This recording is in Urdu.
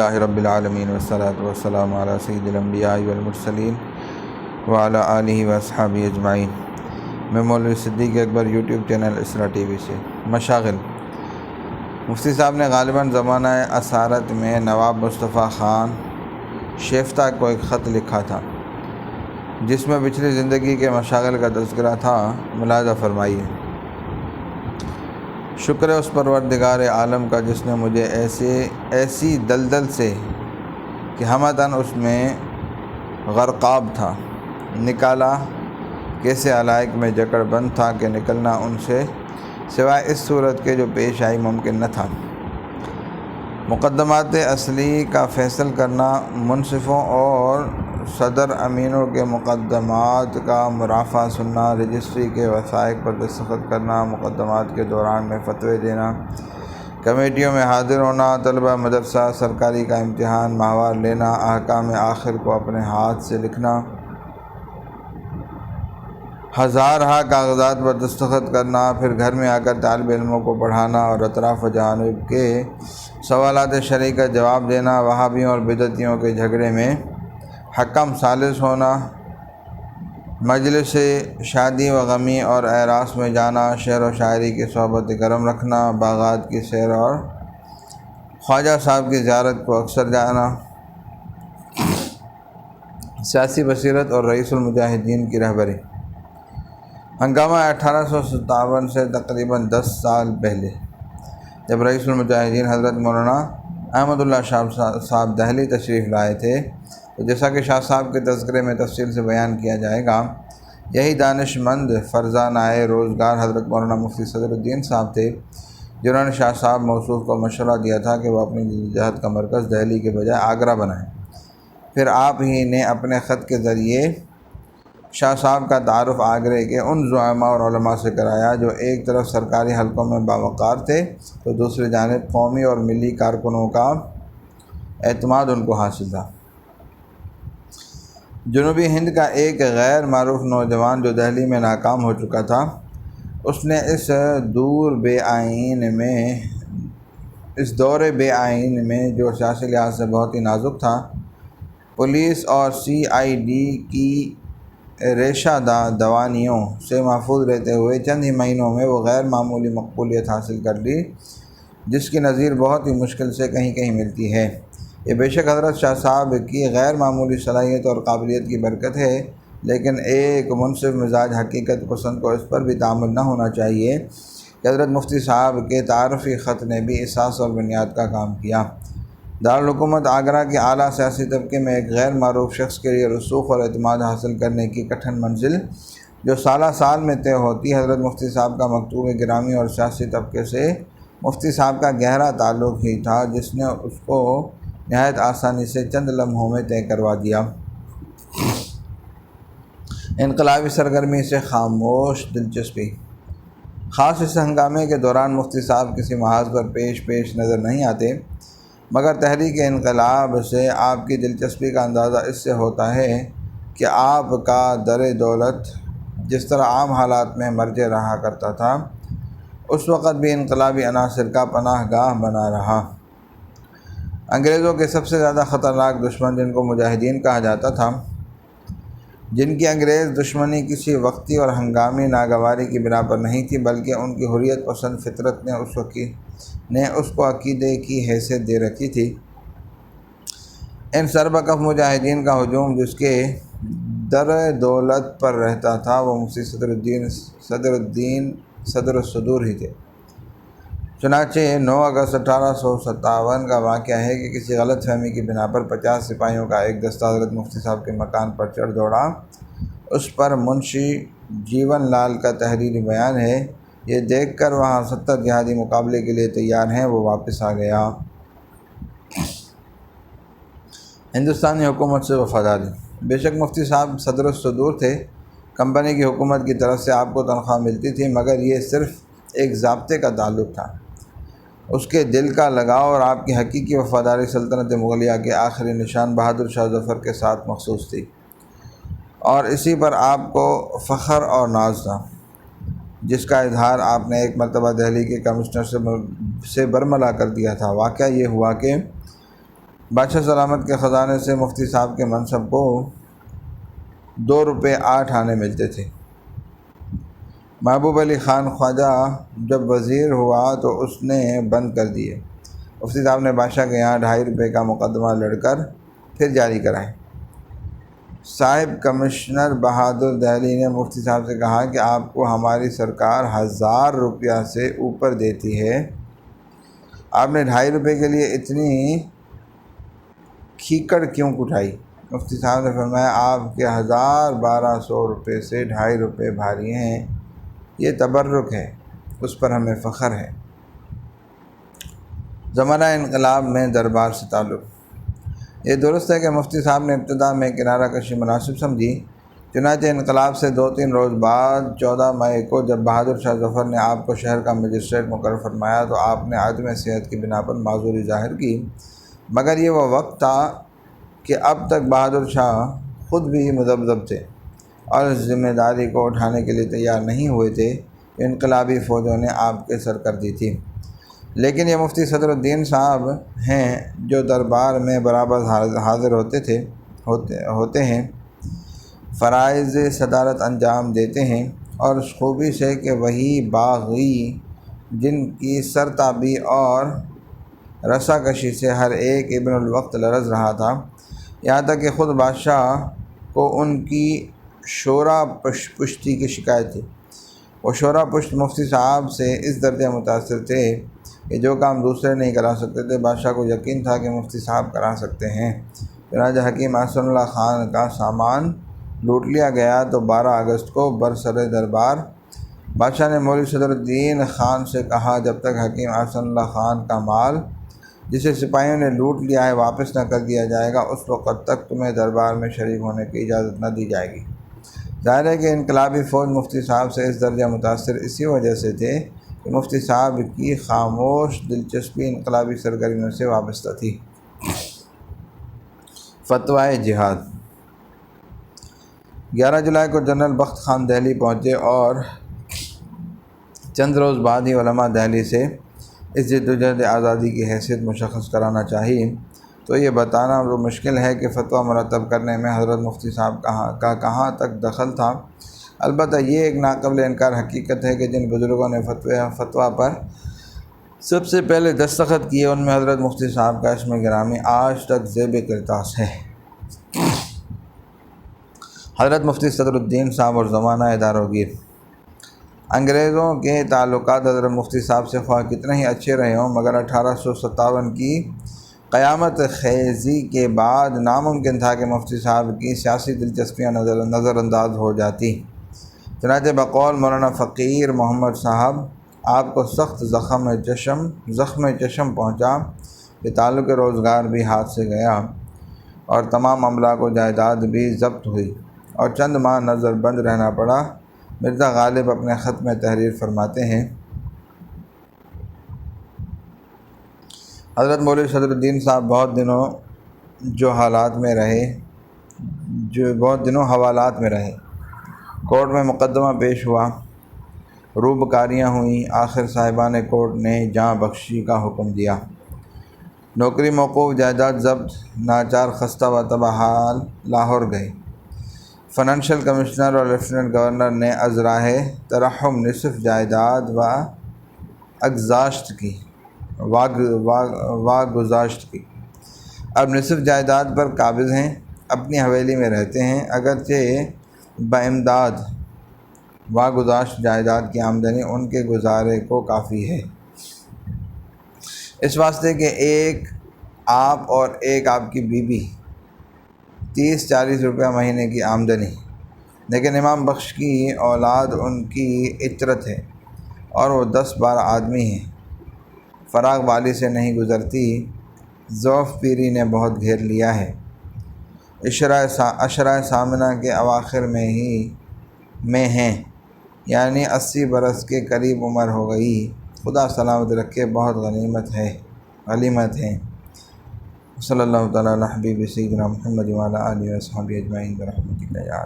الحمدللہ رب العالمین والصلاة والسلام علی سید الانبیاء والمرسلین وعلی آلہ واصحابہ اجمعین۔ میں مولوی صدیق اکبر یوٹیوب چینل اسرا ٹی وی سے۔ مشاغل مفتی صاحب نے غالباً زمانہ اسارت میں نواب مصطفیٰ خان شیفتہ کو ایک خط لکھا تھا جس میں پچھلی زندگی کے مشاغل کا تذکرہ تھا، ملاحظہ فرمائیے۔ شکر ہے اس پروردگار عالم کا جس نے مجھے ایسی دلدل سے کہ ہمدن اس میں غرقاب تھا نکالا، کیسے علائق میں جکڑ بند تھا کہ نکلنا ان سے سوائے اس صورت کے جو پیش آئی ممکن نہ تھا۔ مقدمات اصلی کا فیصل کرنا، منصفوں اور صدر امینوں کے مقدمات کا مرافعہ سننا، رجسٹری کے وثائق پر دستخط کرنا، مقدمات کے دوران میں فتوے دینا، کمیٹیوں میں حاضر ہونا، طلبہ مدرسہ سرکاری کا امتحان ماہوار لینا، احکام آخر کو اپنے ہاتھ سے لکھنا، ہزارہا کاغذات پر دستخط کرنا، پھر گھر میں آ کر طالب علموں کو پڑھانا اور اطراف و جانب کے سوالات شرعی کا جواب دینا، وہابیوں اور بدعتیوں کے جھگڑے میں حکم ثالث ہونا، مجلس شادی و غمی اور اعراس میں جانا، شعر و شاعری کی صحبت گرم رکھنا، باغات کی سیر اور خواجہ صاحب کی زیارت کو اکثر جانا، سیاسی بصیرت اور رئیس المجاہدین کی رہبری۔ ہنگامہ 1857 سے تقریباً 10 سال پہلے جب رئیس المجاہدین حضرت مولانا احمد اللہ شاہ صاحب دہلی تشریف لائے تھے تو جیسا کہ شاہ صاحب کے تذکرے میں تفصیل سے بیان کیا جائے گا، یہی دانش مند فرزانہ روزگار حضرت مولانا مفتی صدر الدین صاحب تھے جنہوں نے شاہ صاحب موصوف کو مشورہ دیا تھا کہ وہ اپنی جدوجہد کا مرکز دہلی کے بجائے آگرہ بنائیں۔ پھر آپ ہی نے اپنے خط کے ذریعے شاہ صاحب کا تعارف آگرے کے ان زعماء اور علماء سے کرایا جو ایک طرف سرکاری حلقوں میں باوقار تھے تو دوسری جانب قومی اور ملی کارکنوں کا اعتماد ان کو حاصل تھا۔ جنوبی ہند کا ایک غیر معروف نوجوان جو دہلی میں ناکام ہو چکا تھا، اس نے اس دور بے آئین میں جو سیاسی لحاظ سے بہت ہی نازک تھا، پولیس اور CID کی ریشہ دوانیوں سے محفوظ رہتے ہوئے چند ہی مہینوں میں وہ غیر معمولی مقبولیت حاصل کر لی جس کی نظیر بہت ہی مشکل سے کہیں کہیں ملتی ہے۔ یہ بے شک حضرت شاہ صاحب کی غیر معمولی صلاحیت اور قابلیت کی برکت ہے، لیکن ایک منصف مزاج حقیقت پسند کو اس پر بھی تعامل نہ ہونا چاہیے کہ حضرت مفتی صاحب کے تعارفی خط نے بھی اساس اور بنیاد کا کام کیا۔ دارالحکومت آگرہ کے اعلیٰ سیاسی طبقے میں ایک غیر معروف شخص کے لیے رسوخ اور اعتماد حاصل کرنے کی کٹھن منزل جو سالہ سال میں طے ہوتی، حضرت مفتی صاحب کا مکتوب گرامی اور سیاسی طبقے سے مفتی صاحب کا گہرا تعلق ہی تھا جس نے اس کو نہایت آسانی سے چند لمحوں میں طے کروا دیا۔ انقلابی سرگرمی سے خاموش دلچسپی۔ خاص اس ہنگامے کے دوران مفتی صاحب کسی محاذ پر پیش نظر نہیں آتے، مگر تحریک انقلاب سے آپ کی دلچسپی کا اندازہ اس سے ہوتا ہے کہ آپ کا در دولت جس طرح عام حالات میں مرجع رہا کرتا تھا، اس وقت بھی انقلابی عناصر کا پناہ گاہ بنا رہا۔ انگریزوں کے سب سے زیادہ خطرناک دشمن جن کو مجاہدین کہا جاتا تھا، جن کی انگریز دشمنی کسی وقتی اور ہنگامی ناگواری کی بنا پر نہیں تھی بلکہ ان کی حریت پسند فطرت نے اس کو عقیدے کی حیثیت دے رکھی تھی، ان سربکف مجاہدین کا ہجوم جس کے در دولت پر رہتا تھا وہ مفتی صدر الصدور ہی تھے۔ چنانچہ 9 اگست 1857 کا واقعہ ہے کہ کسی غلط فہمی کی بنا پر 50 سپاہیوں کا ایک دستہ حضرت مفتی صاحب کے مکان پر چڑھ دوڑا۔ اس پر منشی جیون لال کا تحریری بیان ہے۔ یہ دیکھ کر وہاں 70 جہادی مقابلے کے لیے تیار ہیں، وہ واپس آ گیا۔ ہندوستانی حکومت سے وفاداری۔ بے شک مفتی صاحب صدر الصدور تھے، کمپنی کی حکومت کی طرف سے آپ کو تنخواہ ملتی تھی، مگر یہ صرف ایک ضابطے کا تعلق تھا۔ اس کے دل کا لگاؤ اور آپ کی حقیقی وفاداری سلطنت مغلیہ کے آخری نشان بہادر شاہ ظفر کے ساتھ مخصوص تھی، اور اسی پر آپ کو فخر اور ناز تھا، جس کا اظہار آپ نے ایک مرتبہ دہلی کے کمشنر سے برملا کر دیا تھا۔ واقعہ یہ ہوا کہ بادشاہ سلامت کے خزانے سے مفتی صاحب کے منصب کو 2 روپے 8 آنے ملتے تھے۔ محبوب علی خان خواجہ جب وزیر ہوا تو اس نے بند کر دیے۔ مفتی صاحب نے بادشاہ کے یہاں 2.5 روپے کا مقدمہ لڑ کر پھر جاری کرائے۔ صاحب کمشنر بہادر دہلی نے مفتی صاحب سے کہا کہ آپ کو ہماری سرکار 1000 روپیہ سے اوپر دیتی ہے، آپ نے 2.5 روپے کے لیے اتنی کھیکڑ کیوں کٹائی؟ مفتی صاحب نے فرمایا آپ کے 1200 روپے سے 2.5 روپے بھاری ہیں، یہ تبرک ہے، اس پر ہمیں فخر ہے۔ زمانہ انقلاب میں دربار سے تعلق۔ یہ درست ہے کہ مفتی صاحب نے ابتدا میں کنارہ کشی مناسب سمجھی، چنانچہ انقلاب سے 2-3 روز بعد 14 مئی کو جب بہادر شاہ ظفر نے آپ کو شہر کا مجسٹریٹ مقرر فرمایا تو آپ نے عدم صحت کی بنا پر معذوری ظاہر کی، مگر یہ وہ وقت تھا کہ اب تک بہادر شاہ خود بھی مذبذب تھے اور اس ذمہ داری کو اٹھانے کے لیے تیار نہیں ہوئے تھے کہ انقلابی فوجوں نے آپ کے سر کر دی تھی۔ لیکن یہ مفتی صدر الدین صاحب ہیں جو دربار میں برابر حاضر ہوتے ہیں، فرائض صدارت انجام دیتے ہیں، اور اس خوبی سے کہ وہی باغی جن کی سرتابی اور رسا کشی سے ہر ایک ابن الوقت لرز رہا تھا، یہاں تک کہ خود بادشاہ کو ان کی شورا پشتی کی شکایت تھی۔ وہ شورا پشت مفتی صاحب سے اس درجے متاثر تھے کہ جو کام دوسرے نہیں کرا سکتے تھے بادشاہ کو یقین تھا کہ مفتی صاحب کرا سکتے ہیں۔ چنانچہ حکیم احسن اللہ خان کا سامان لوٹ لیا گیا تو 12 اگست کو برسر دربار بادشاہ نے مولوی صدر الدین خان سے کہا جب تک حکیم احسن اللہ خان کا مال جسے سپاہیوں نے لوٹ لیا ہے واپس نہ کر دیا جائے گا اس وقت تک تمہیں دربار میں شریک ہونے کی اجازت نہ دی جائے گی۔ ظاہر ہے کہ انقلابی فوج مفتی صاحب سے اس درجہ متاثر اسی وجہ سے تھے کہ مفتی صاحب کی خاموش دلچسپی انقلابی سرگرمیوں سے وابستہ تھی۔ فتویٰ جہاد۔ 11 جولائی کو جنرل بخت خان دہلی پہنچے اور چند روز بعد ہی علماء دہلی سے اس جدوجہد آزادی کی حیثیت مشخص کرانا چاہیے تو یہ بتانا وہ مشکل ہے کہ فتویٰ مرتب کرنے میں حضرت مفتی صاحب کا کہاں تک دخل تھا۔ البتہ یہ ایک ناقابل انکار حقیقت ہے کہ جن بزرگوں نے فتویٰ پر سب سے پہلے دستخط کیے ان میں حضرت مفتی صاحب کا اسم گرامی آج تک زیب کرتاس ہے۔ حضرت مفتی صدر الدین صاحب اور زمانہ داروگیر۔ انگریزوں کے تعلقات حضرت مفتی صاحب سے خواہ کتنے ہی اچھے رہے ہوں مگر 1857 کی قیامت خیزی کے بعد ناممکن تھا کہ مفتی صاحب کی سیاسی دلچسپیاں نظر انداز ہو جاتی۔ چنانچہ بقول مولانا فقیر محمد صاحب آپ کو سخت زخم چشم پہنچا کہ تعلق روزگار بھی ہاتھ سے گیا اور تمام املاک و جائیداد بھی ضبط ہوئی اور چند ماہ نظر بند رہنا پڑا۔ مرزا غالب اپنے خط میں تحریر فرماتے ہیں حضرت مولوی صدر الدین صاحب بہت دنوں حوالات میں رہے، کورٹ میں مقدمہ پیش ہوا، روبکاریاں ہوئیں، آخر صاحبان کورٹ نے جاں بخشی کا حکم دیا، نوکری موقوف، جائیداد ضبط، ناچار خستہ و تباہ حال لاہور گئے۔ فنانشل کمشنر اور لیفٹیننٹ گورنر نے ازراہ ترحم نصف جائیداد واگزاشت کی، اب نصف جائیداد پر قابض ہیں، اپنی حویلی میں رہتے ہیں، اگرچہ بامداد واگزاشت جائیداد کی آمدنی ان کے گزارے کو کافی ہے، اس واسطے کہ ایک آپ اور ایک آپ کی بیوی 30-40 روپیہ مہینے کی آمدنی، لیکن امام بخش کی اولاد ان کی اطرت ہے اور وہ 10-12 آدمی ہیں، فراغ والی سے نہیں گزرتی، ضعف پیری نے بہت گھیر لیا ہے، عشرۂ ثامنہ کے اواخر میں ہیں، یعنی 80 برس کے قریب عمر ہو گئی، خدا سلامت رکھے، بہت غنیمت ہیں۔ صلی اللہ تعالیٰ علی حبیب سیدنا محمد وعلی آلہ و صحبہ اجمعین برحمتک یا